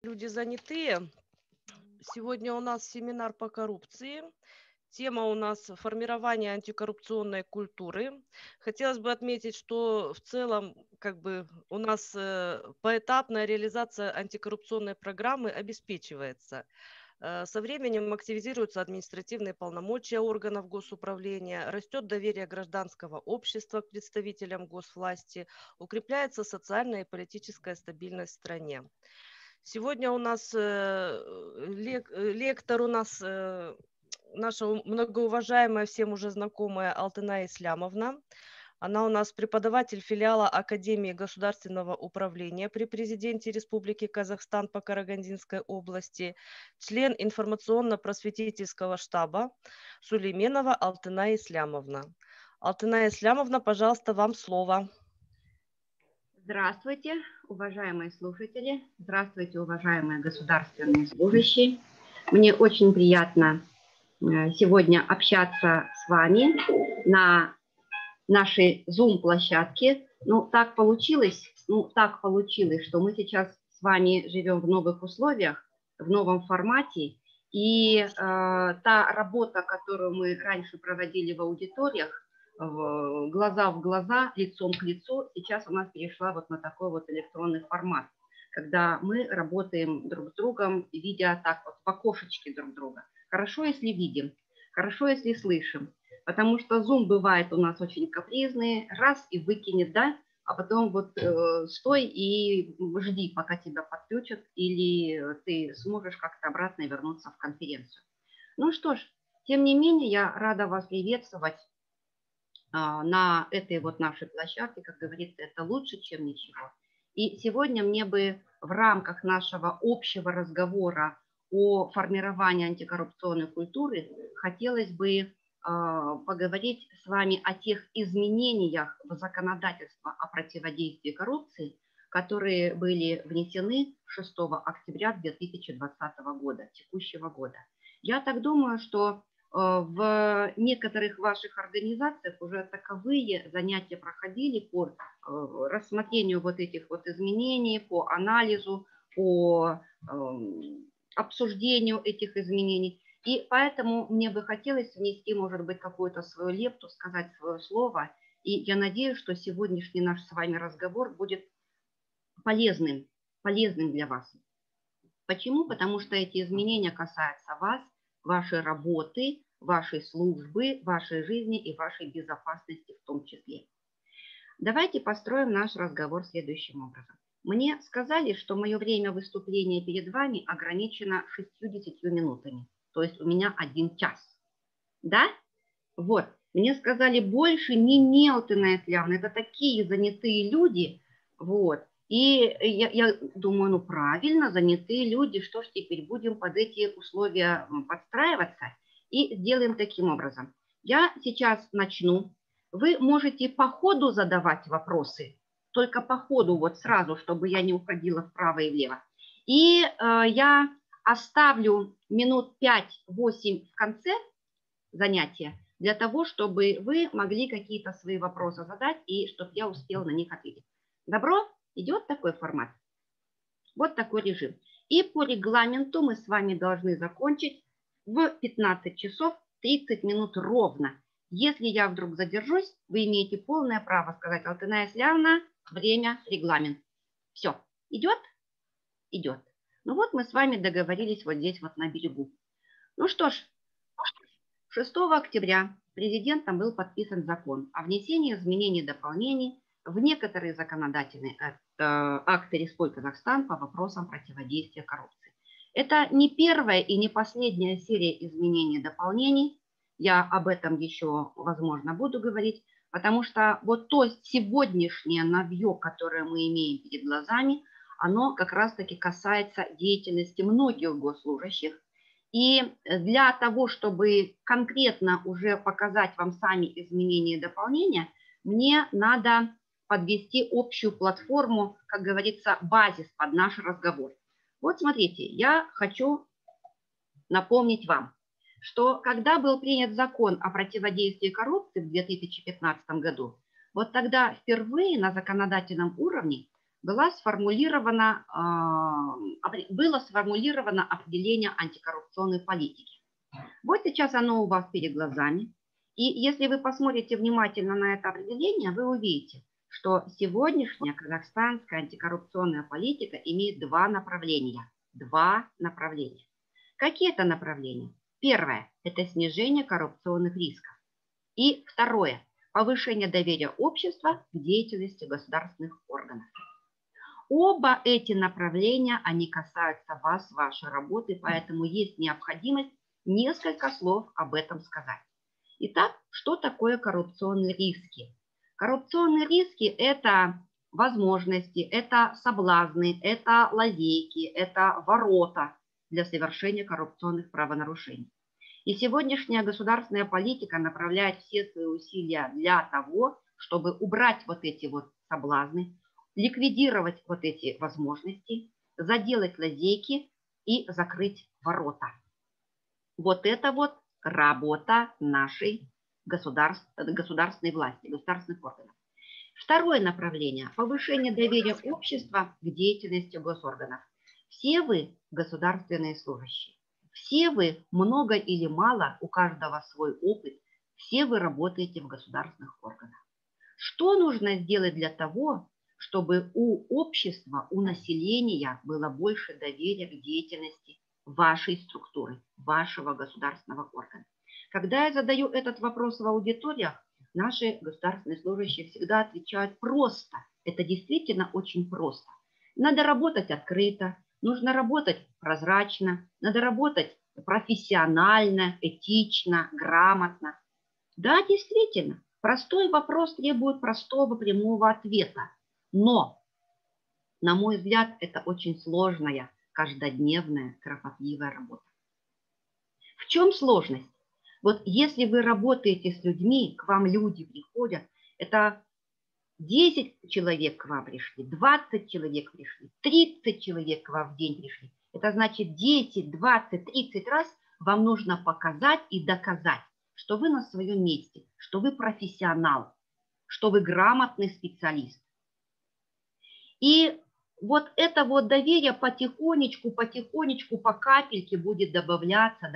Люди занятые. Сегодня у нас семинар по коррупции. Тема у нас формирование антикоррупционной культуры. Хотелось бы отметить, что в целом у нас поэтапная реализация антикоррупционной программы обеспечивается. Со временем активизируются административные полномочия органов госуправления, растет доверие гражданского общества к представителям госвласти, укрепляется социальная и политическая стабильность в стране. Сегодня у нас лектор наша многоуважаемая, всем уже знакомая Алтынай Ислямовна. Она у нас преподаватель филиала Академии государственного управления при президенте Республики Казахстан по Карагандинской области, член информационно-просветительского штаба Сулейменова Алтынай Ислямовна. Алтынай Ислямовна, пожалуйста, вам слово. Здравствуйте, уважаемые слушатели, здравствуйте, уважаемые государственные служащие. Мне очень приятно сегодня общаться с вами на нашей Zoom-площадке. Так получилось, что мы сейчас с вами живем в новых условиях, в новом формате. И та работа, которую мы раньше проводили в аудиториях, глаза в глаза, лицом к лицу, сейчас у нас перешла вот на такой вот электронный формат, когда мы работаем друг с другом, видя так вот в окошечке друг друга. Хорошо, если видим, хорошо, если слышим, потому что Zoom бывает у нас очень капризный, раз и выкинет, да, а потом вот стой и жди, пока тебя подключат, или ты сможешь как-то обратно вернуться в конференцию. Ну что ж, тем не менее, я рада вас приветствовать на этой вот нашей площадке. Как говорится, это лучше, чем ничего. И сегодня мне бы в рамках нашего общего разговора о формировании антикоррупционной культуры хотелось бы поговорить с вами о тех изменениях в законодательство о противодействии коррупции, которые были внесены 6 октября 2020 года, текущего года. Я так думаю, что в некоторых ваших организациях уже таковые занятия проходили по рассмотрению вот этих вот изменений, по анализу, по обсуждению этих изменений. И поэтому мне бы хотелось внести, может быть, какую-то свою лепту, сказать свое слово. И я надеюсь, что сегодняшний наш с вами разговор будет полезным для вас. Почему? Потому что эти изменения касаются вас, вашей работы, вашей службы, вашей жизни и вашей безопасности в том числе. Давайте построим наш разговор следующим образом. Мне сказали, что мое время выступления перед вами ограничено 60 минутами. То есть у меня 1 час. Да? Вот. Мне сказали, больше не Алтынай Ислямовна. Это такие занятые люди. Вот. И я думаю, правильно, занятые люди, что ж теперь будем под эти условия подстраиваться и сделаем таким образом. Я сейчас начну. Вы можете по ходу задавать вопросы, только по ходу вот сразу, чтобы я не уходила вправо и влево. И я оставлю минут 5-8 в конце занятия для того, чтобы вы могли какие-то свои вопросы задать и чтобы я успела на них ответить. Добро? Идет такой формат? Вот такой режим. И по регламенту мы с вами должны закончить в 15 часов 30 минут ровно. Если я вдруг задержусь, вы имеете полное право сказать: Алтынай Ислямовна, время, регламент. Все. Идет? Идет. Ну вот мы с вами договорились вот здесь вот на берегу. Ну что ж, 6 октября президентом был подписан закон о внесении изменений и дополнений в некоторые законодательные акты Республики Казахстан по вопросам противодействия коррупции. Это не первая и не последняя серия изменений и дополнений. Я об этом еще, возможно, буду говорить, потому что вот то сегодняшнее новье, которое мы имеем перед глазами, оно как раз-таки касается деятельности многих госслужащих. И для того, чтобы конкретно уже показать вам сами изменения и дополнения, мне надо подвести общую платформу, как говорится, базис под наш разговор. Вот смотрите, я хочу напомнить вам, что когда был принят закон о противодействии коррупции в 2015 году, вот тогда впервые на законодательном уровне было сформулировано определение антикоррупционной политики. Вот сейчас оно у вас перед глазами. И если вы посмотрите внимательно на это определение, вы увидите, что сегодняшняя казахстанская антикоррупционная политика имеет два направления. Два направления. Какие это направления? Первое – это снижение коррупционных рисков. И второе – повышение доверия общества к деятельности государственных органов. Оба эти направления, они касаются вас, вашей работы, поэтому есть необходимость несколько слов об этом сказать. Итак, что такое коррупционные риски? Коррупционные риски – это возможности, это соблазны, это лазейки, это ворота для совершения коррупционных правонарушений. И сегодняшняя государственная политика направляет все свои усилия для того, чтобы убрать вот эти вот соблазны, ликвидировать вот эти возможности, заделать лазейки и закрыть ворота. Вот это вот работа нашей государственной власти, государственных органов. Второе направление – повышение доверия общества к деятельности госорганов. Все вы государственные служащие. Все вы, много или мало, у каждого свой опыт, все вы работаете в государственных органах. Что нужно сделать для того, чтобы у общества, у населения было больше доверия к деятельности вашей структуры, вашего государственного органа? Когда я задаю этот вопрос в аудиториях, наши государственные служащие всегда отвечают просто. Это действительно очень просто. Надо работать открыто, нужно работать прозрачно, надо работать профессионально, этично, грамотно. Да, действительно, простой вопрос требует простого прямого ответа. Но, на мой взгляд, это очень сложная, каждодневная, кропотливая работа. В чем сложность? Вот если вы работаете с людьми, к вам люди приходят, это 10 человек к вам пришли, 20 человек пришли, 30 человек к вам в день пришли. Это значит 10, 20, 30 раз вам нужно показать и доказать, что вы на своем месте, что вы профессионал, что вы грамотный специалист. И вот это вот доверие потихонечку, по капельке будет добавляться.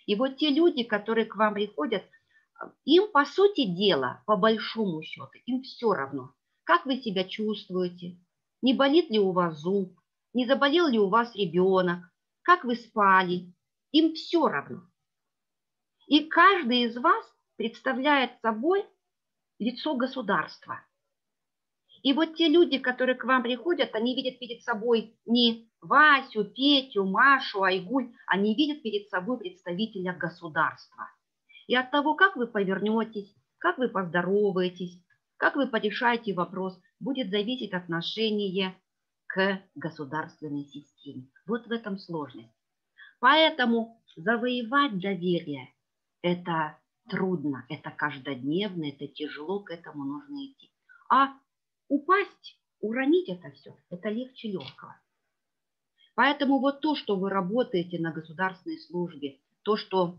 И вот те люди, которые к вам приходят, им, по сути дела, по большому счету, им все равно, как вы себя чувствуете, не болит ли у вас зуб, не заболел ли у вас ребенок, как вы спали, им все равно. И каждый из вас представляет собой лицо государства. И вот те люди, которые к вам приходят, они видят перед собой не Васю, Петю, Машу, Айгуль, они видят перед собой представителя государства. И от того, как вы повернетесь, как вы поздороваетесь, как вы порешаете вопрос, будет зависеть отношение к государственной системе. Вот в этом сложность. Поэтому завоевать доверие – это трудно, это каждодневно, это тяжело, к этому нужно идти. А упасть, уронить это все, это легче легкого. Поэтому вот то, что вы работаете на государственной службе, то, что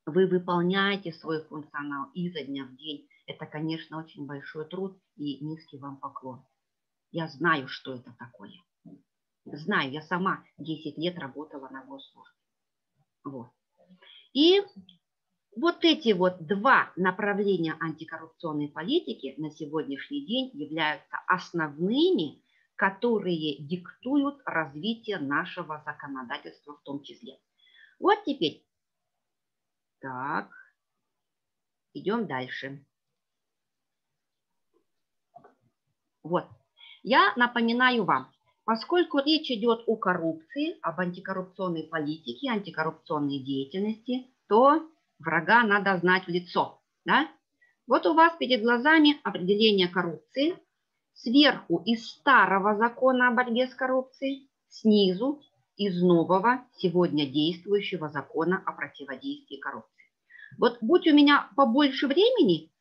вы выполняете свой функционал изо дня в день, это, конечно, очень большой труд и низкий вам поклон. Я знаю, что это такое. Знаю, я сама 10 лет работала на госслужбе. Вот. И вот эти вот два направления антикоррупционной политики на сегодняшний день являются основными, которые диктуют развитие нашего законодательства в том числе. Вот теперь. Так, идем дальше. Вот. Я напоминаю вам, поскольку речь идет о коррупции, об антикоррупционной политике, антикоррупционной деятельности, то врага надо знать в лицо. Да? Вот у вас перед глазами определение коррупции. Сверху из старого закона о борьбе с коррупцией, снизу из нового, сегодня действующего закона о противодействии коррупции. Вот будь у меня побольше времени,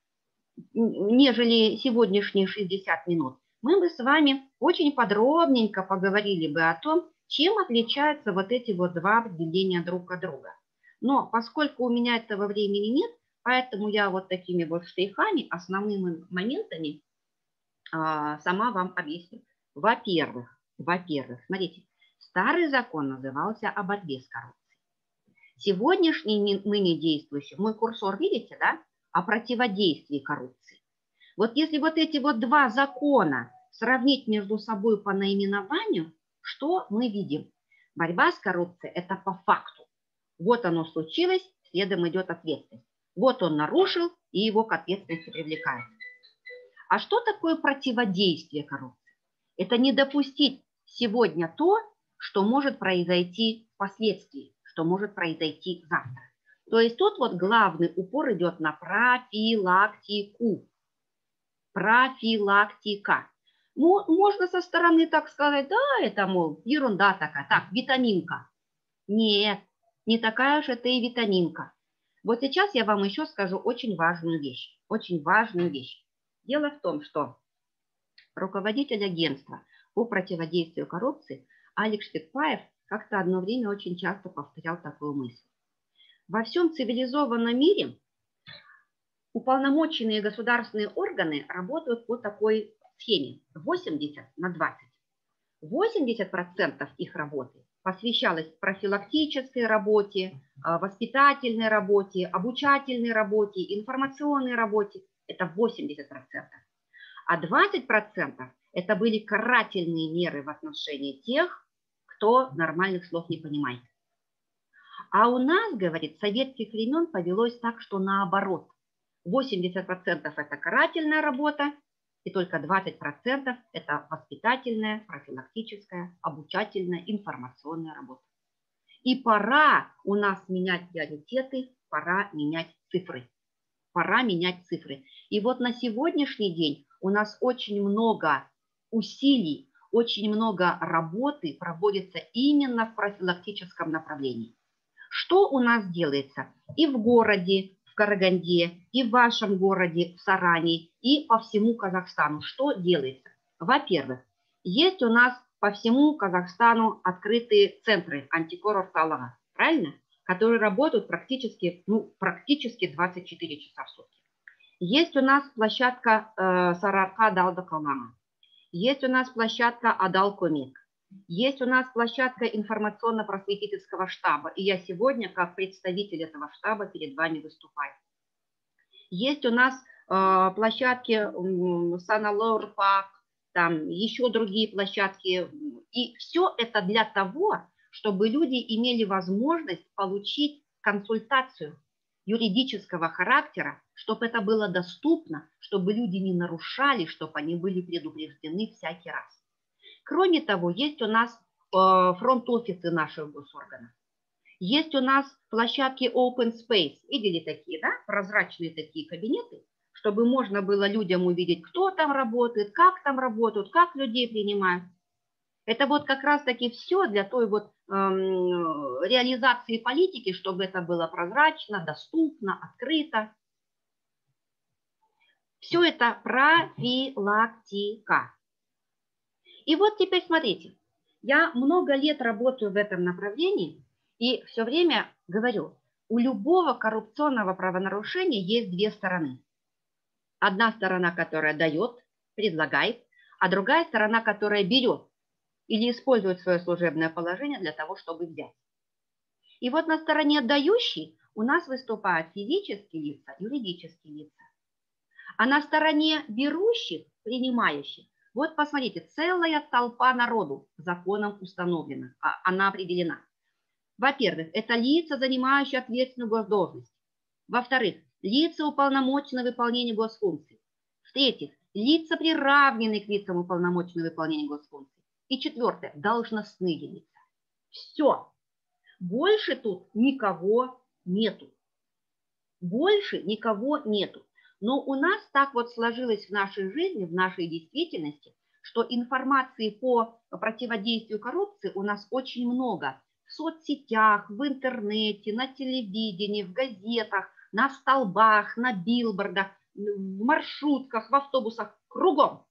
нежели сегодняшние 60 минут, мы бы с вами очень подробненько поговорили бы о том, чем отличаются вот эти вот два определения друг от друга. Но поскольку у меня этого времени нет, поэтому я вот такими вот штрихами, основными моментами сама вам объясню. Во-первых, смотрите, старый закон назывался о борьбе с коррупцией. Сегодняшний, ныне действующий, мой курсор, видите, да, о противодействии коррупции. Вот если вот эти вот два закона сравнить между собой по наименованию, что мы видим? Борьба с коррупцией – это по факту. Вот оно случилось, следом идет ответственность. Вот он нарушил, и его к ответственности привлекают. А что такое противодействие коррупции? Это не допустить сегодня то, что может произойти впоследствии, что может произойти завтра. То есть тут вот главный упор идет на профилактику. Профилактика. Ну, можно со стороны так сказать, да, это, мол, ерунда такая, так, витаминка. Нет, не такая уж это и витаминка. Вот сейчас я вам еще скажу очень важную вещь. Очень важную вещь. Дело в том, что руководитель агентства по противодействию коррупции Алекс Штыкпаев как-то одно время очень часто повторял такую мысль. Во всем цивилизованном мире уполномоченные государственные органы работают по такой схеме 80 на 20. 80% их работы посвящалось профилактической работе, воспитательной работе, обучательной работе, информационной работе. Это 80%. А 20% это были карательные меры в отношении тех, кто нормальных слов не понимает. А у нас, говорит, с советских времен повелось так, что наоборот. 80% это карательная работа, и только 20% это воспитательная, профилактическая, обучательная, информационная работа. И пора у нас менять приоритеты, пора менять цифры. Пора менять цифры. И вот на сегодняшний день у нас очень много усилий, очень много работы проводится именно в профилактическом направлении. Что у нас делается и в городе, в Караганде, и в вашем городе, в Саране, и по всему Казахстану? Что делается? Во-первых, есть у нас по всему Казахстану открытые центры антикоррупционного, правильно? Которые работают практически 24 часа в сутки. Есть у нас площадка Сарыарка Адалдыкалама. Есть у нас площадка Адалкомик. Есть у нас площадка информационно-просветительского штаба. И я сегодня, как представитель этого штаба, перед вами выступаю. Есть у нас площадки Саналор-Пак, там еще другие площадки. И все это для того, чтобы люди имели возможность получить консультацию юридического характера, чтобы это было доступно, чтобы люди не нарушали, чтобы они были предупреждены всякий раз. Кроме того, есть у нас фронт-офисы наших госорганов. Есть у нас площадки Open Space. Видели такие, да? Прозрачные такие кабинеты, чтобы можно было людям увидеть, кто там работает, как работают, как людей принимают. Это вот как раз-таки все для той вот реализации политики, чтобы это было прозрачно, доступно, открыто. Все это профилактика. И вот теперь смотрите, я много лет работаю в этом направлении и все время говорю, у любого коррупционного правонарушения есть две стороны. Одна сторона, которая дает, предлагает, а другая сторона, которая берет или использует свое служебное положение для того, чтобы взять. И вот на стороне дающей у нас выступают физические лица, юридические лица. А на стороне берущих, принимающих, вот посмотрите, целая толпа народу законом установлена, она определена. Во-первых, это лица, занимающие ответственную госдолжность. Во-вторых, лица, уполномоченные на выполнение госфункций. В-третьих, лица, приравненные к лицам уполномоченных на выполнение госфункций. И четвертое, должностные лица. Все. Больше тут никого нету. Больше никого нету. Но у нас так вот сложилось в нашей жизни, в нашей действительности, что информации по противодействию коррупции у нас очень много. В соцсетях, в интернете, на телевидении, в газетах, на столбах, на билбордах, в маршрутках, в автобусах, кругом.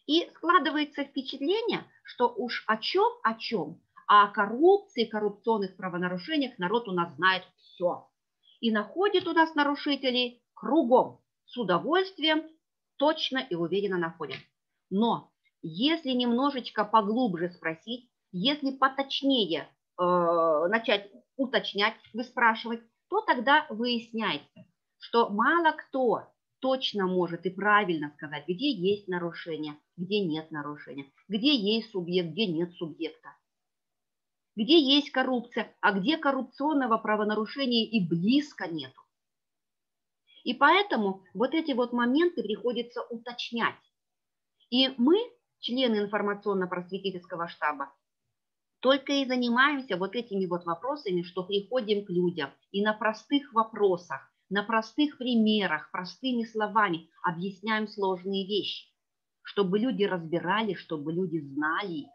И складывается впечатление, что уж о чем, а о коррупции, коррупционных правонарушениях народ у нас знает все. И находит у нас нарушителей кругом, с удовольствием точно и уверенно находят. Но если немножечко поглубже спросить, если поточнее начать уточнять, выспрашивать, то тогда выясняется, что мало кто точно может и правильно сказать, где есть нарушение, где нет нарушения, где есть субъект, где нет субъекта, где есть коррупция, а где коррупционного правонарушения и близко нету. И поэтому вот эти вот моменты приходится уточнять. И мы, члены информационно-просветительского штаба, только и занимаемся вот этими вот вопросами, что приходим к людям и на простых вопросах, на простых примерах, простыми словами объясняем сложные вещи, чтобы люди разбирали, чтобы люди знали.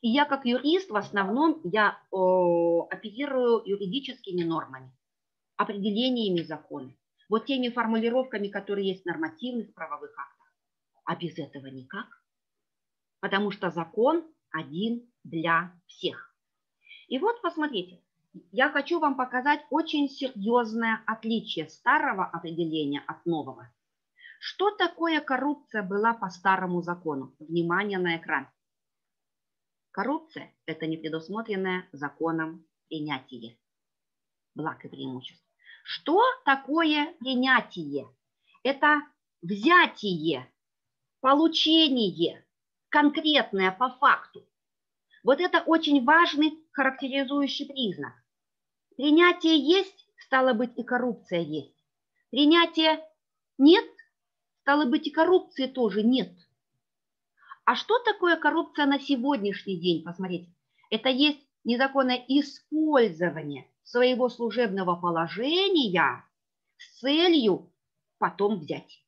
И я как юрист в основном я оперирую юридическими нормами, определениями закона, вот теми формулировками, которые есть в нормативных правовых актах. А без этого никак. Потому что закон один для всех. И вот посмотрите, я хочу вам показать очень серьезное отличие старого определения от нового. Что такое коррупция была по старому закону? Внимание на экран. Коррупция – это непредусмотренное законом принятие благ и преимуществ. Что такое принятие? Это взятие, получение, конкретное по факту. Вот это очень важный характеризующий признак. Принятие есть, стало быть, и коррупция есть. Принятия нет, стало быть, и коррупции тоже нет. А что такое коррупция на сегодняшний день? Посмотрите, это есть незаконное использование своего служебного положения с целью потом взять.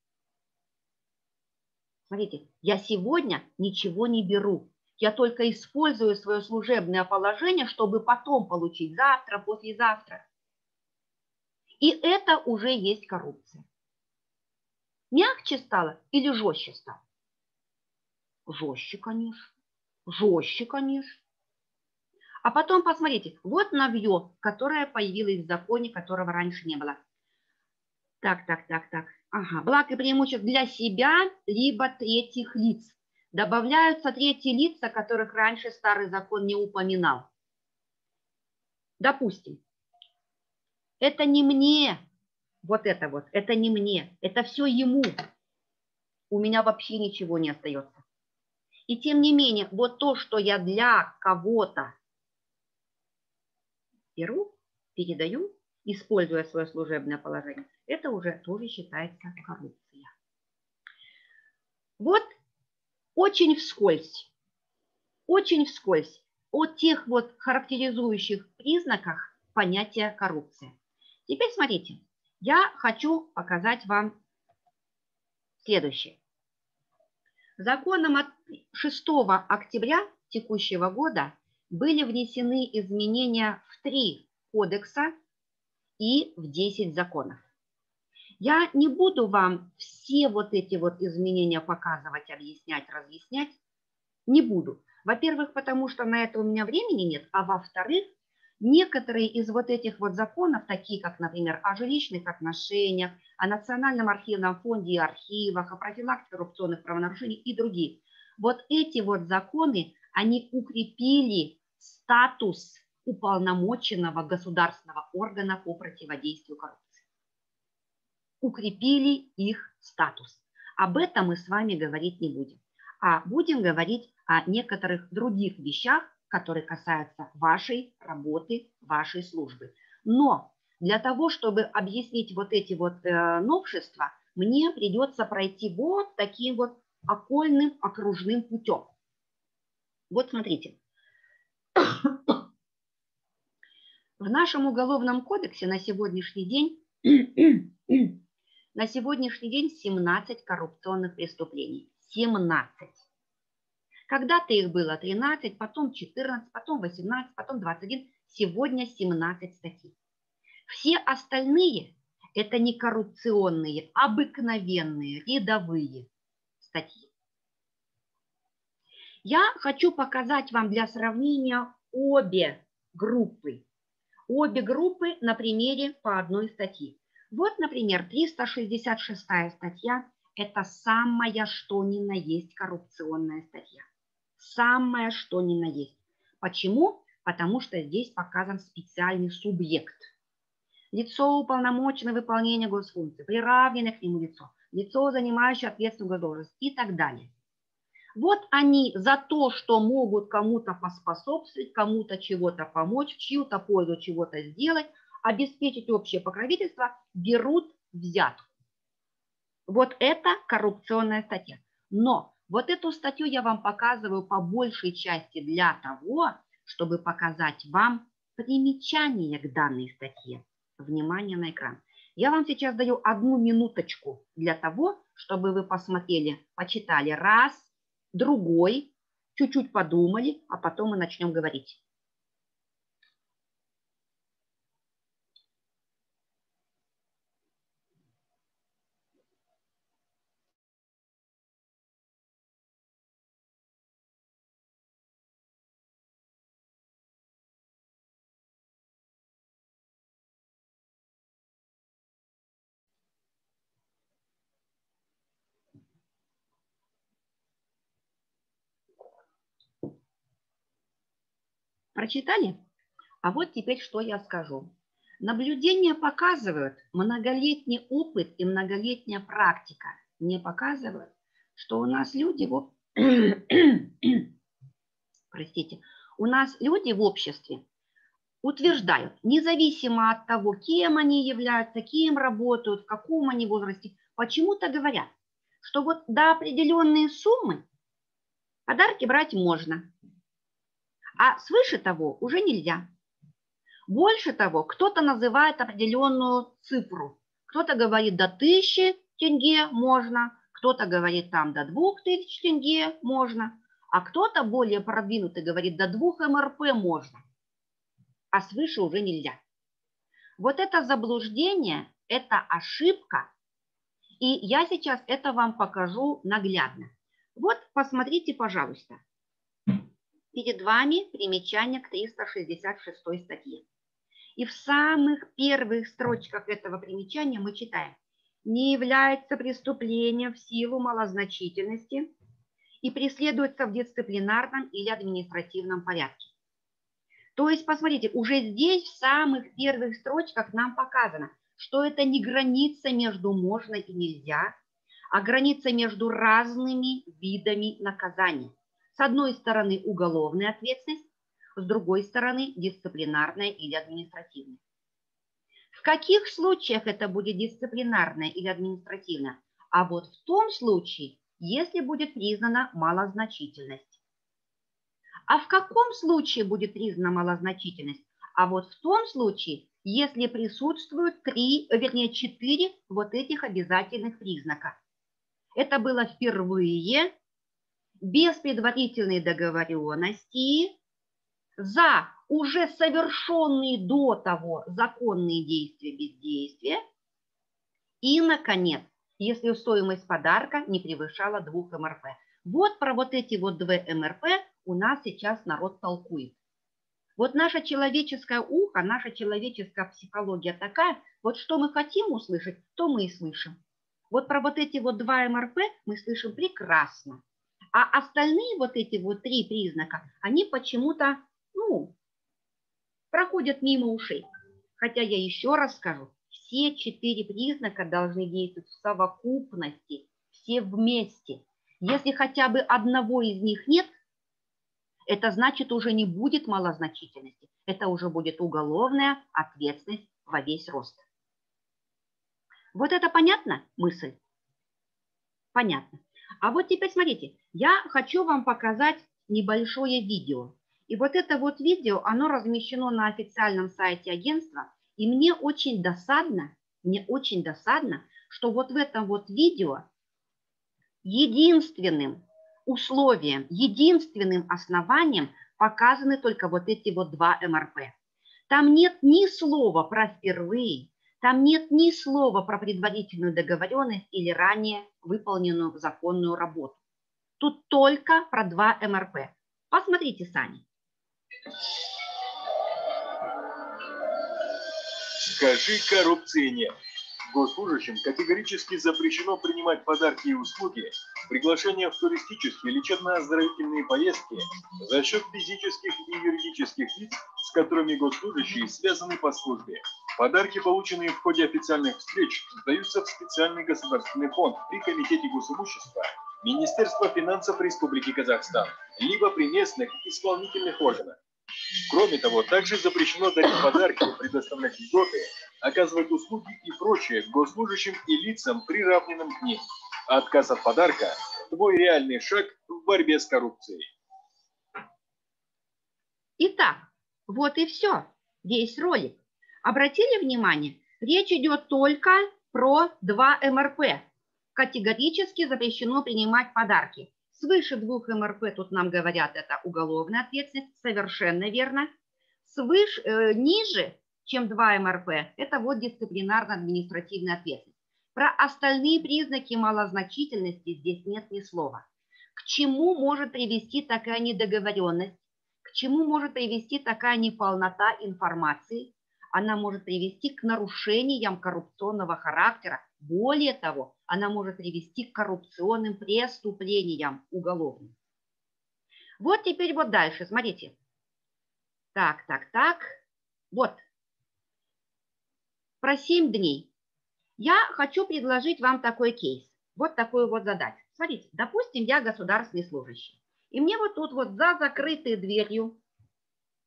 Смотрите, я сегодня ничего не беру. Я только использую свое служебное положение, чтобы потом получить завтра, послезавтра. И это уже есть коррупция. Мягче стало или жестче стало? Жестче, конечно. Жестче, конечно. А потом посмотрите, вот новье, которое появилось в законе, которого раньше не было. Так. Ага, благ и преимуществ для себя, либо третьих лиц. Добавляются третьи лица, которых раньше старый закон не упоминал. Допустим, это не мне, вот, это не мне, это все ему. У меня вообще ничего не остается. И тем не менее, вот то, что я для кого-то беру, передаю, используя свое служебное положение, это уже тоже считается коррупция. Вот очень вскользь о тех вот характеризующих признаках понятия коррупция. Теперь смотрите, я хочу показать вам следующее. Законом от 6 октября текущего года были внесены изменения в 3 кодекса и в 10 законов. Я не буду вам все вот эти вот изменения показывать, объяснять, разъяснять. Не буду. Во-первых, потому что на это у меня времени нет, а во-вторых, некоторые из вот этих вот законов, такие как, например, о жилищных отношениях, о Национальном архивном фонде и архивах, о профилактике коррупционных правонарушений и другие, вот эти вот законы, они укрепили статус уполномоченного государственного органа по противодействию коррупции. Укрепили их статус. Об этом мы с вами говорить не будем, а будем говорить о некоторых других вещах, которые касаются вашей работы, вашей службы. Но для того, чтобы объяснить вот эти вот новшества, мне придется пройти вот таким вот окольным, окружным путем. Вот смотрите. В нашем уголовном кодексе на сегодняшний день 17 коррупционных преступлений. 17. Когда-то их было 13, потом 14, потом 18, потом 21. Сегодня 17 статей. Все остальные – это не коррупционные, обыкновенные, рядовые статьи. Я хочу показать вам для сравнения обе группы. Обе группы на примере по одной статье. Вот, например, 366 статья Это самая что ни на есть коррупционная статья. Самая что ни на есть. Почему? Потому что здесь показан специальный субъект. Лицо, уполномоченное выполнение госфункций, приравненное к нему лицо, лицо, занимающее ответственную должность и так далее. Вот они за то, что могут кому-то поспособствовать, кому-то чего-то помочь, в чью-то пользу чего-то сделать, обеспечить общее покровительство, берут взятку. Вот это коррупционная статья. Но вот эту статью я вам показываю по большей части для того, чтобы показать вам примечание к данной статье. Внимание на экран. Я вам сейчас даю 1 минуточку для того, чтобы вы посмотрели, почитали раз, другой, чуть-чуть подумали, а потом мы начнем говорить. Прочитали? А вот теперь что я скажу. Наблюдения показывают, многолетний опыт и многолетняя практика мне показывают, что у нас люди простите, у нас люди в обществе утверждают, независимо от того, кем они являются, кем работают, в каком они возрасте, почему-то говорят, что вот до определенной суммы подарки брать можно, а свыше того уже нельзя. Больше того, кто-то называет определенную цифру. Кто-то говорит, до 1000 тенге можно, кто-то говорит, там до 2000 тенге можно, а кто-то более продвинутый говорит, до 2 МРП можно, а свыше уже нельзя. Вот это заблуждение, это ошибка, и я сейчас это вам покажу наглядно. Вот посмотрите, пожалуйста. Перед вами примечание к 366 статье. И в самых первых строчках этого примечания мы читаем: не является преступлением в силу малозначительности и преследуется в дисциплинарном или административном порядке. То есть, посмотрите, уже здесь в самых первых строчках нам показано, что это не граница между можно и нельзя, а граница между разными видами наказания. С одной стороны уголовная ответственность, с другой стороны дисциплинарная или административная. В каких случаях это будет дисциплинарная или административная? А вот в том случае, если будет признана малозначительность. А в каком случае будет признана малозначительность? А вот в том случае, если присутствуют 4 вот этих обязательных признака. Это было впервые, без предварительной договоренности, за уже совершенные до того законные действия, бездействия. И, наконец, если стоимость подарка не превышала 2 МРП. Вот про вот эти вот 2 МРП у нас сейчас народ толкует. Вот наше человеческое ухо, наша человеческая психология такая, вот что мы хотим услышать, то мы и слышим. Вот про вот эти вот 2 МРП мы слышим прекрасно. А остальные вот эти вот 3 признака, они почему-то, проходят мимо ушей. Хотя я еще раз скажу, все 4 признака должны действовать в совокупности, все вместе. Если хотя бы одного из них нет, это значит уже не будет малозначительности. Это уже будет уголовная ответственность во весь рост. Вот это понятно, мысль? Понятно. А вот теперь смотрите, я хочу вам показать небольшое видео. И вот это вот видео, оно размещено на официальном сайте агентства. И мне очень досадно, что вот в этом вот видео единственным условием, единственным основанием показаны только вот эти вот 2 МРП. Там нет ни слова про впервые, там нет ни слова про предварительную договоренность или ранее выполненную законную работу. Тут только про 2 МРП. Посмотрите сами. Скажи, коррупции нет. Госслужащим категорически запрещено принимать подарки и услуги, приглашения в туристические, лечебно-оздоровительные поездки за счет физических и юридических лиц, с которыми госслужащие связаны по службе. Подарки, полученные в ходе официальных встреч, сдаются в специальный государственный фонд при Комитете госимущества Министерства финансов Республики Казахстан, либо при местных исполнительных органах. Кроме того, также запрещено дарить подарки, предоставлять льготы, оказывать услуги и прочее госслужащим и лицам, приравненным к ним. Отказ от подарка – твой реальный шаг в борьбе с коррупцией. Итак, вот и все. Весь ролик. Обратили внимание? Речь идет только про 2 МРП. Категорически запрещено принимать подарки. Свыше 2 МРП, тут нам говорят, это уголовная ответственность, совершенно верно. Ниже, чем 2 МРП, это вот дисциплинарно-административная ответственность. Про остальные признаки малозначительности здесь нет ни слова. К чему может привести такая недоговоренность? К чему может привести такая неполнота информации? Она может привести к нарушениям коррупционного характера. Более того, она может привести к коррупционным преступлениям уголовным. Вот теперь вот дальше, смотрите. Так. Вот. Про 7 дней. Я хочу предложить вам такой кейс. Вот такую вот задачу. Смотрите, допустим, я государственный служащий. И мне вот тут вот за закрытой дверью,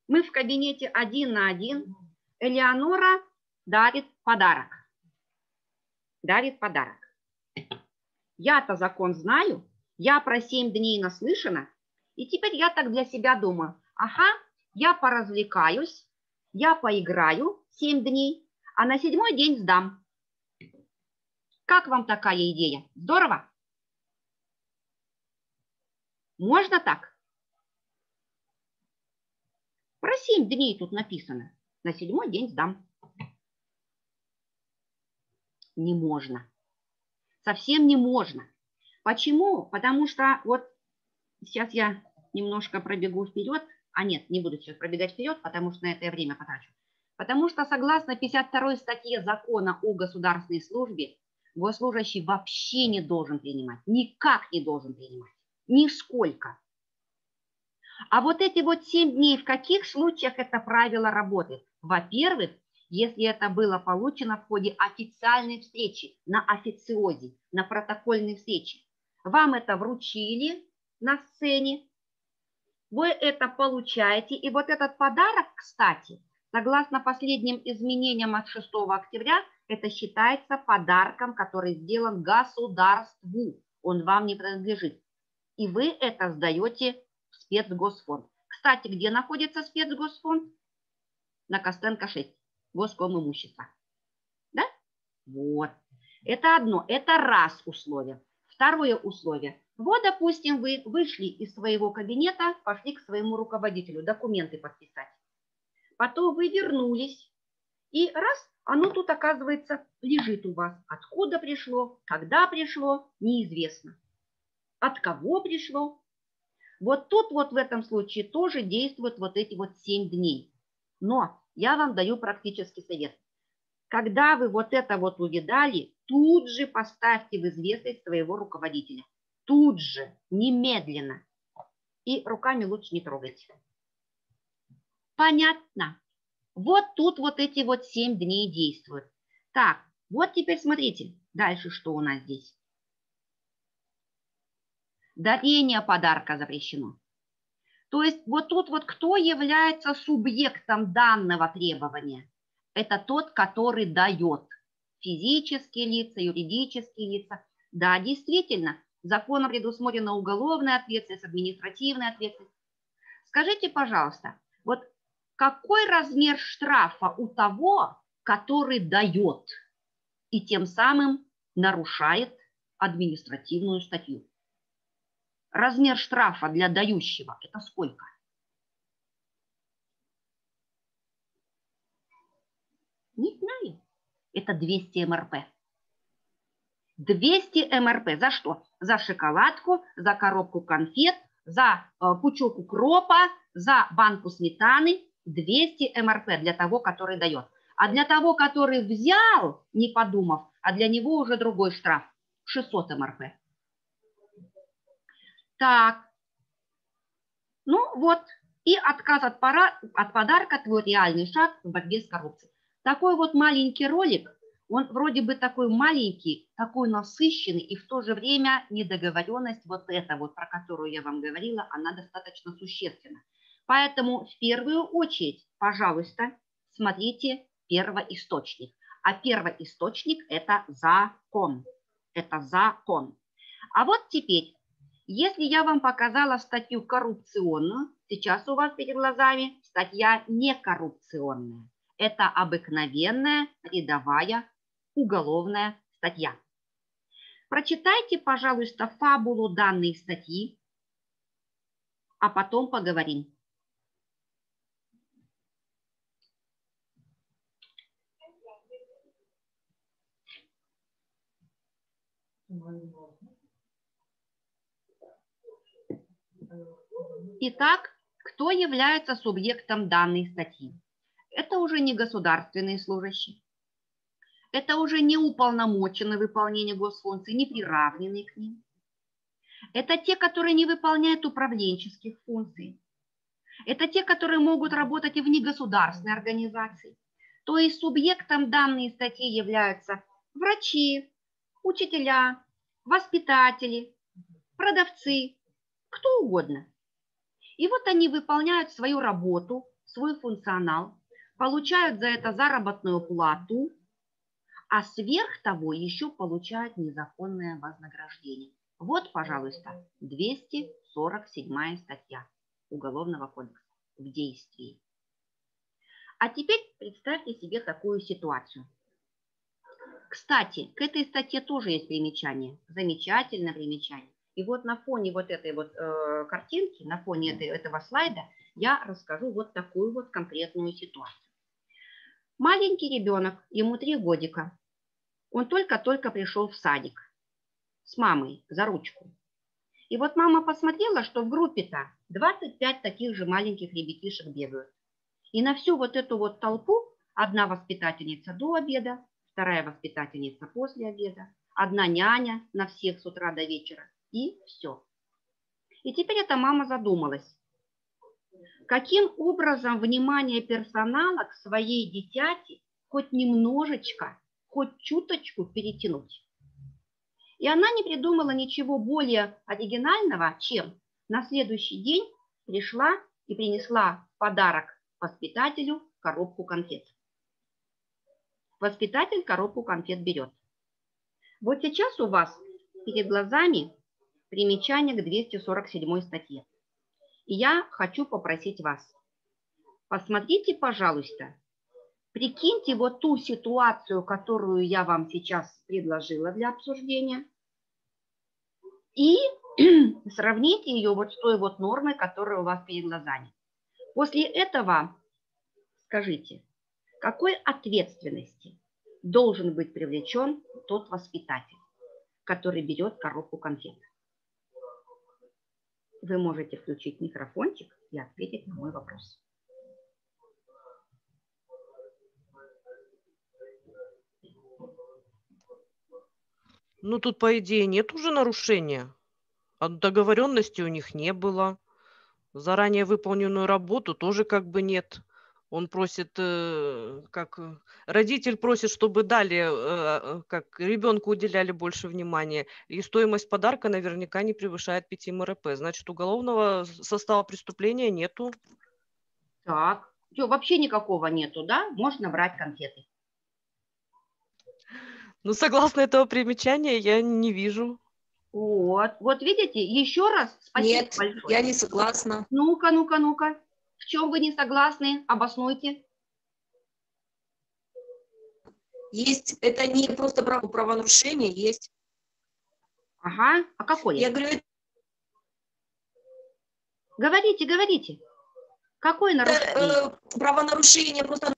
мы в кабинете 1 на 1, Элеонора дарит подарок. Я-то закон знаю, я про 7 дней наслышана, и теперь я так для себя думаю, ага, я поразвлекаюсь, я поиграю 7 дней, а на 7-й день сдам. Как вам такая идея? Здорово? Можно так? Про 7 дней тут написано. На 7-й день сдам. Не можно. Совсем не можно. Почему? Потому что вот сейчас я немножко пробегу вперед. А нет, не буду сейчас пробегать вперед, потому что на это я время потрачу. Потому что согласно 52 статье Закона о государственной службе, госслужащий вообще не должен принимать. Никак не должен принимать. Нисколько. А вот эти вот 7 дней, в каких случаях это правило работает? Во-первых, если это было получено в ходе официальной встречи, на официозе, на протокольной встрече. Вам это вручили на сцене, вы это получаете. И вот этот подарок, кстати, согласно последним изменениям от 6 октября, это считается подарком, который сделан государству. Он вам не принадлежит. И вы это сдаете в спецгосфонд. Кстати, где находится спецгосфонд? На Костенко 6. Госкомимущество. Да? Вот. Это одно. Это раз условие. Второе условие. Вот, допустим, вы вышли из своего кабинета, пошли к своему руководителю документы подписать. Потом вы вернулись. И раз, оно тут, оказывается, лежит у вас. Откуда пришло, когда пришло, неизвестно. От кого пришло. Вот тут вот в этом случае тоже действуют вот эти вот 7 дней. Но я вам даю практический совет. Когда вы вот это вот увидали, тут же поставьте в известность своего руководителя. Тут же, немедленно. И руками лучше не трогайте. Понятно? Вот тут вот эти вот 7 дней действуют. Так, вот теперь смотрите. Дальше что у нас здесь? Дарение подарка запрещено. То есть вот тут вот кто является субъектом данного требования? Это тот, который дает. Физические лица, юридические лица. Да, действительно, законом предусмотрена уголовная ответственность, административная ответственность. Скажите, пожалуйста, вот какой размер штрафа у того, который дает и тем самым нарушает административную статью? Размер штрафа для дающего – это сколько? Не знаю. Это 200 МРП. 200 МРП. За что? За шоколадку, за коробку конфет, за пучок укропа, за банку сметаны. 200 МРП для того, который дает. А для того, который взял, не подумав, а для него уже другой штраф. 600 МРП. Так. Ну вот. И отказ от подарка – твой реальный шаг в борьбе с коррупцией. Такой вот маленький ролик, он вроде бы такой маленький, такой насыщенный, и в то же время недоговоренность, вот эта вот, про которую я вам говорила, она достаточно существенна. Поэтому в первую очередь, пожалуйста, смотрите первоисточник. А первоисточник – это закон. Это закон. А вот теперь, если я вам показала статью коррупционную, сейчас у вас перед глазами статья некоррупционная. Это обыкновенная рядовая уголовная статья. Прочитайте, пожалуйста, фабулу данной статьи, а потом поговорим. Итак, кто является субъектом данной статьи? Это уже не государственные служащие, это уже не уполномоченные выполнение госфункций, не приравненные к ним. Это те, которые не выполняют управленческих функций. Это те, которые могут работать и в негосударственной организации. То есть субъектом данной статьи являются врачи, учителя, воспитатели, продавцы, кто угодно. И вот они выполняют свою работу, свой функционал, получают за это заработную плату, а сверх того еще получают незаконное вознаграждение. Вот, пожалуйста, 247 статья Уголовного кодекса в действии. А теперь представьте себе такую ситуацию. Кстати, к этой статье тоже есть примечание, замечательное примечание. И вот на фоне вот этой вот картинки, на фоне этого слайда я расскажу вот такую вот конкретную ситуацию. Маленький ребенок, ему 3 годика, он только-только пришел в садик с мамой за ручку. И вот мама посмотрела, что в группе-то 25 таких же маленьких ребятишек бегают. И на всю вот эту вот толпу одна воспитательница до обеда, вторая воспитательница после обеда, одна няня на всех с утра до вечера. И все. И теперь эта мама задумалась, каким образом внимание персонала к своей дитяти хоть немножечко, хоть чуточку перетянуть. И она не придумала ничего более оригинального, чем на следующий день пришла и принесла в подарок воспитателю коробку конфет. Воспитатель коробку конфет берет. Вот сейчас у вас перед глазами примечание к 247 статье. И я хочу попросить вас, посмотрите, пожалуйста, прикиньте вот ту ситуацию, которую я вам сейчас предложила для обсуждения, и сравните ее вот с той вот нормой, которая у вас перед глазами. После этого скажите, какой ответственности должен быть привлечен тот воспитатель, который берет коробку конфет? Вы можете включить микрофончик и ответить на мой вопрос. Ну, тут, по идее, нет уже нарушения. Договоренности у них не было. Заранее выполненную работу тоже как бы нет. Он просит, родитель просит, чтобы дали, как ребенку уделяли больше внимания. И стоимость подарка наверняка не превышает 5 МРП. Значит, уголовного состава преступления нету. Так, все, вообще никакого нету, да? Можно брать конфеты. Ну, согласно этого примечания, я не вижу. Вот видите, еще раз спасибо большое. Нет, я не согласна. Ну-ка, ну-ка, ну-ка. В чем вы не согласны? Обоснуйте. Есть, это не просто правонарушение, есть. Ага, а какое? Я говорю, говорите, говорите. Какое нарушение? Правонарушение просто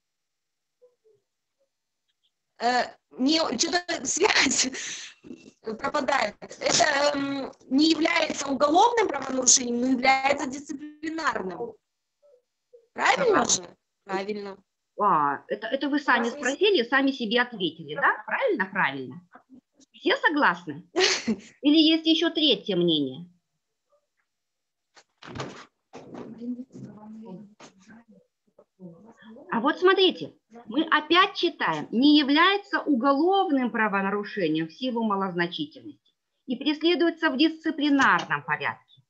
что-то связь пропадает. Это не является уголовным правонарушением, но является дисциплинарным. Правильно же? Правильно. Это вы сами спросили, сами себе ответили, да? Правильно? Правильно. Все согласны? Или есть еще третье мнение? А вот смотрите, мы опять читаем, не является уголовным правонарушением в силу малозначительности и преследуется в дисциплинарном порядке.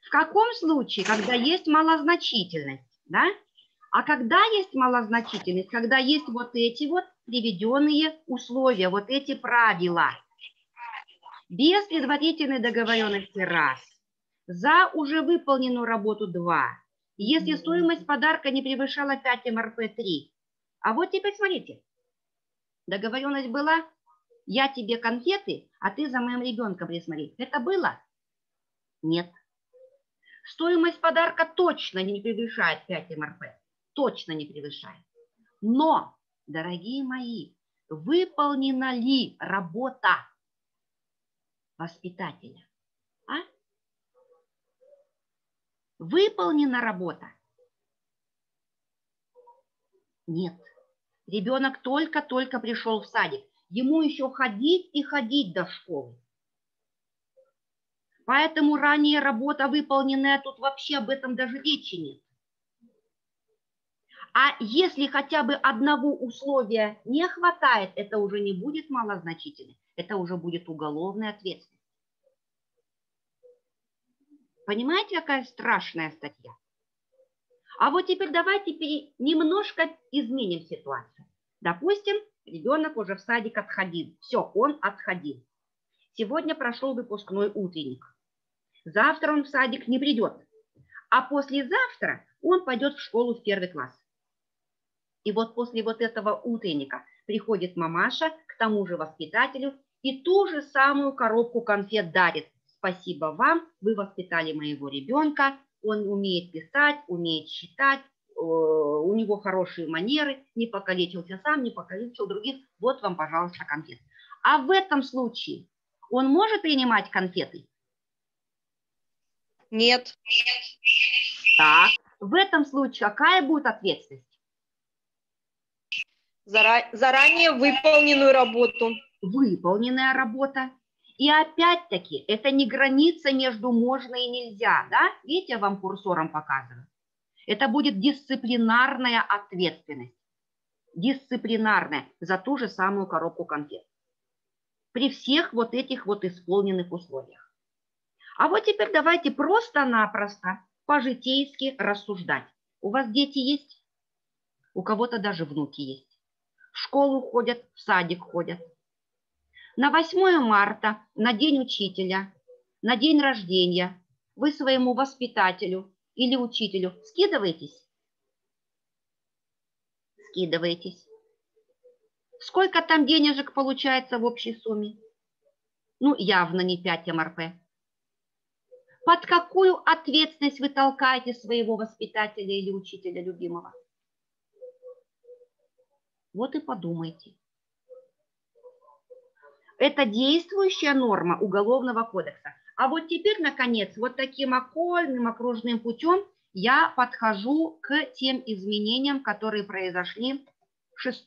В каком случае, когда есть малозначительность, да? А когда есть малозначительность, когда есть вот эти вот приведенные условия, вот эти правила. Без предварительной договоренности раз, за уже выполненную работу 2, если стоимость подарка не превышала 5 МРП 3. А вот теперь смотрите, договоренность была, я тебе конфеты, а ты за моим ребенком присмотри. Это было? Нет. Стоимость подарка точно не превышает 5 МРП. Точно не превышает. Но, дорогие мои, выполнена ли работа воспитателя? А? Выполнена работа? Нет. Ребенок только-только пришел в садик. Ему еще ходить и ходить до школы. Поэтому ранее работа выполненная, тут вообще об этом даже речи нет. А если хотя бы одного условия не хватает, это уже не будет малозначительно, это уже будет уголовная ответственность. Понимаете, какая страшная статья? А вот теперь давайте немножко изменим ситуацию. Допустим, ребенок уже в садик отходил. Все, он отходил. Сегодня прошел выпускной утренник. Завтра он в садик не придет. А послезавтра он пойдет в школу в 1 класс. И вот после вот этого утренника приходит мамаша к тому же воспитателю и ту же самую коробку конфет дарит. Спасибо вам, вы воспитали моего ребенка, он умеет писать, умеет считать, у него хорошие манеры, не покалечился сам, не покалечил других, вот вам, пожалуйста, конфеты. А в этом случае он может принимать конфеты? Нет. Так, в этом случае какая будет ответственность? Заранее выполненную работу. Выполненная работа. И опять-таки, это не граница между можно и нельзя, да? Видите, я вам курсором показываю. Это будет дисциплинарная ответственность. Дисциплинарная за ту же самую коробку конфет. При всех вот этих вот исполненных условиях. А вот теперь давайте просто-напросто по-житейски рассуждать. У вас дети есть? У кого-то даже внуки есть. В школу ходят, в садик ходят. На 8 марта, на День учителя, на день рождения вы своему воспитателю или учителю скидываетесь? Скидываетесь. Сколько там денежек получается в общей сумме? Ну, явно не 5 МРП. Под какую ответственность вы толкаете своего воспитателя или учителя любимого? Вот и подумайте. Это действующая норма Уголовного кодекса. А вот теперь, наконец, вот таким окольным, окружным путем я подхожу к тем изменениям, которые произошли 6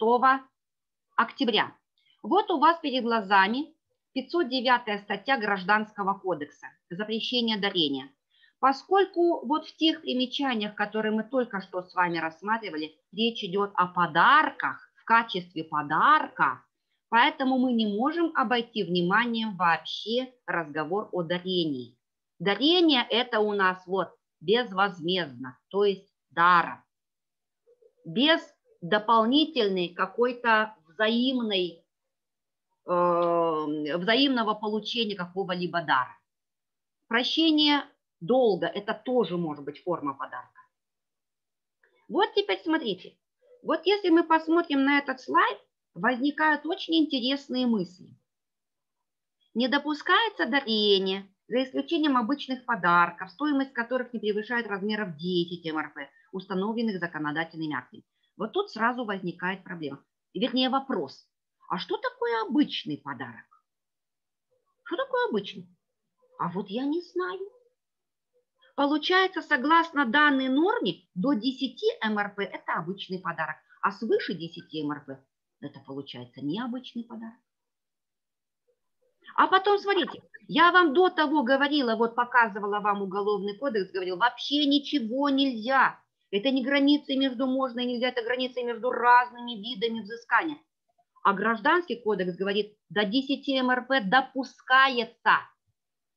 октября. Вот у вас перед глазами 509 статья Гражданского кодекса «Запрещение дарения». Поскольку вот в тех примечаниях, которые мы только что с вами рассматривали, речь идет о подарках в качестве подарка, поэтому мы не можем обойти вниманием вообще разговор о дарении. Дарение – это у нас вот безвозмездно, то есть даром, без дополнительной какой-то взаимного получения какого-либо дара. Прощение долга – это тоже может быть форма подарка. Вот теперь смотрите. Вот если мы посмотрим на этот слайд, возникают очень интересные мысли. Не допускается дарение, за исключением обычных подарков, стоимость которых не превышает размеров 10 МРП, установленных законодательными актами. Вот тут сразу возникает проблема. Вернее, вопрос. А что такое обычный подарок? Что такое обычный? А вот я не знаю. Получается, согласно данной норме, до 10 МРП – это обычный подарок. А свыше 10 МРП это получается необычный подарок. А потом, смотрите, я вам до того говорила, вот показывала вам Уголовный кодекс, говорил, вообще ничего нельзя. Это не границы между можно и нельзя, это границы между разными видами взыскания. А Гражданский кодекс говорит, до 10 МРП допускается,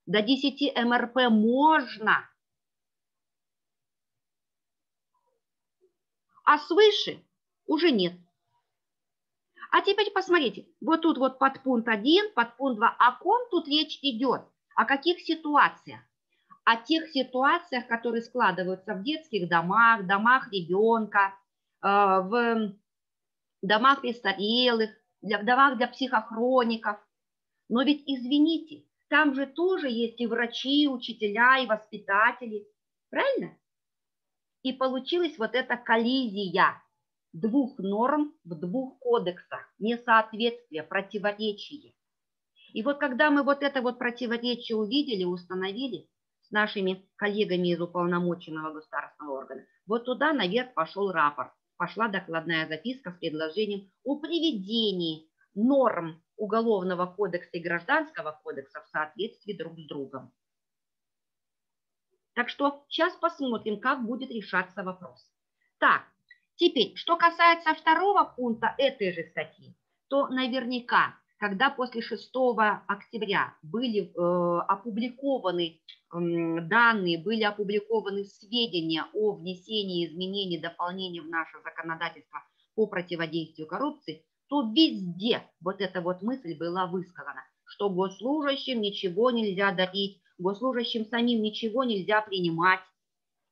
до 10 МРП можно. А свыше уже нет. А теперь посмотрите, вот тут вот подпункт 1, подпункт 2, о ком тут речь идет? О каких ситуациях? О тех ситуациях, которые складываются в детских домах, домах ребенка, в домах престарелых, в домах для психохроников. Но ведь, извините, там же тоже есть и врачи, и учителя, и воспитатели. Правильно? И получилась вот эта коллизия двух норм в двух кодексах, несоответствие, противоречие. И вот когда мы вот это вот противоречие увидели, установили с нашими коллегами из уполномоченного государственного органа, вот туда наверх пошел рапорт, пошла докладная записка с предложением о приведении норм Уголовного кодекса и Гражданского кодекса в соответствии друг с другом. Так что сейчас посмотрим, как будет решаться вопрос. Так. Теперь, что касается второго пункта этой же статьи, то наверняка, когда после 6 октября были опубликованы данные, были опубликованы сведения о внесении изменений, дополнений в наше законодательство по противодействию коррупции, то везде вот эта вот мысль была высказана, что госслужащим ничего нельзя дарить, госслужащим самим ничего нельзя принимать.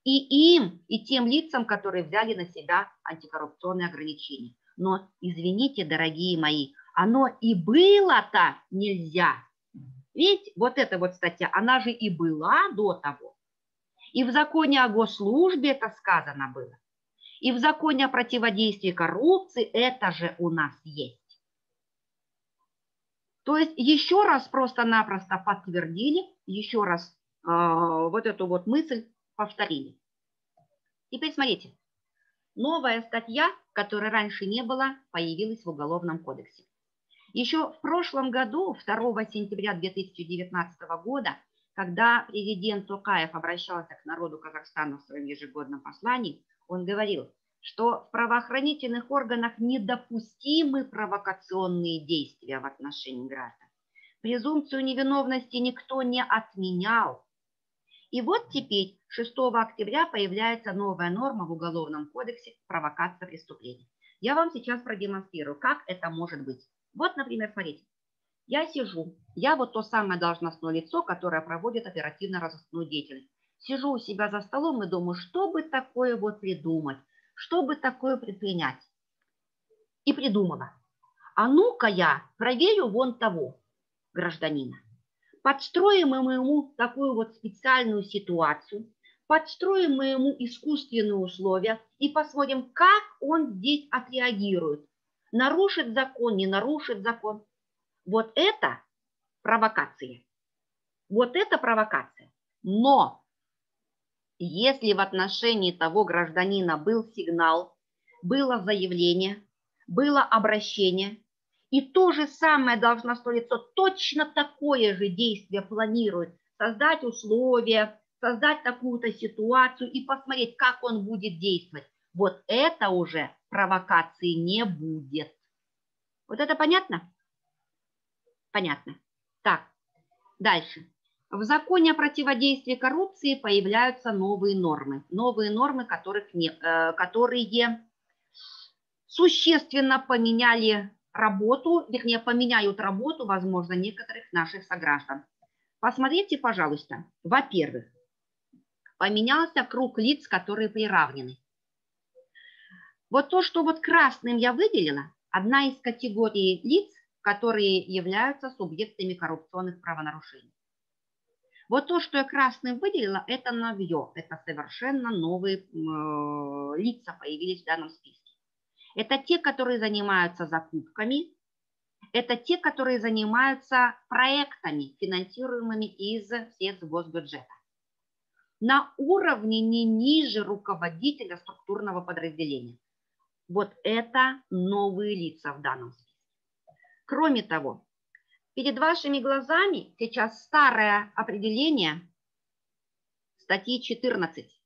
И им, и тем лицам, которые взяли на себя антикоррупционные ограничения. Но, извините, дорогие мои, оно и было-то нельзя. Ведь вот эта вот статья, она же и была до того. И в законе о госслужбе это сказано было. И в законе о противодействии коррупции это же у нас есть. То есть еще раз просто-напросто подтвердили, еще раз вот эту вот мысль повторили. Теперь смотрите. Новая статья, которой раньше не было, появилась в Уголовном кодексе. Еще в прошлом году, 2 сентября 2019 года, когда президент Токаев обращался к народу Казахстана в своем ежегодном послании, он говорил, что в правоохранительных органах недопустимы провокационные действия в отношении граждан. Презумпцию невиновности никто не отменял. И вот теперь, 6 октября, появляется новая норма в Уголовном кодексе «Провокация преступления». Я вам сейчас продемонстрирую, как это может быть. Вот, например, смотрите. Я сижу, я вот то самое должностное лицо, которое проводит оперативно-розыскную деятельность. Сижу у себя за столом и думаю, что бы такое вот придумать, что бы такое предпринять. И придумала. А ну-ка я проверю вон того гражданина. Подстроим мы ему такую вот специальную ситуацию, подстроим мы ему искусственные условия и посмотрим, как он здесь отреагирует. Нарушит закон, не нарушит закон. Вот это провокация. Вот это провокация. Но если в отношении того гражданина был сигнал, было заявление, было обращение, и то же самое должностное лицо точно такое же действие планирует, создать условия, создать такую-то ситуацию и посмотреть, как он будет действовать. Вот это уже провокации не будет. Вот это понятно? Понятно. Так, дальше. В законе о противодействии коррупции появляются новые нормы. Новые нормы, которые существенно поменяли работу, вернее, поменяют работу, возможно, некоторых наших сограждан. Посмотрите, пожалуйста. Во-первых, поменялся круг лиц, которые приравнены. Вот то, что вот красным я выделила, одна из категорий лиц, которые являются субъектами коррупционных правонарушений. Вот то, что я красным выделила, это новье, это совершенно новые лица появились в данном списке. Это те, которые занимаются закупками, это те, которые занимаются проектами, финансируемыми из средств госбюджета. На уровне не ниже руководителя структурного подразделения. Вот это новые лица в данном списке. Кроме того, перед вашими глазами сейчас старое определение статьи 14.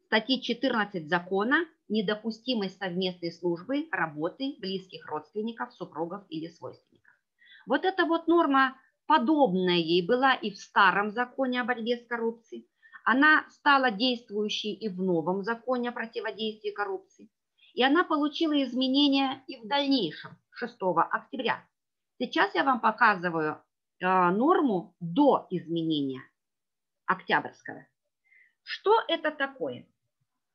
Статьи 14 закона «Недопустимость совместной службы, работы близких родственников, супругов или свойственников». Вот эта вот норма, подобная ей, была и в старом законе о борьбе с коррупцией. Она стала действующей и в новом законе о противодействии коррупции. И она получила изменения и в дальнейшем, 6 октября. Сейчас я вам показываю норму до изменения октябрьского. Что это такое?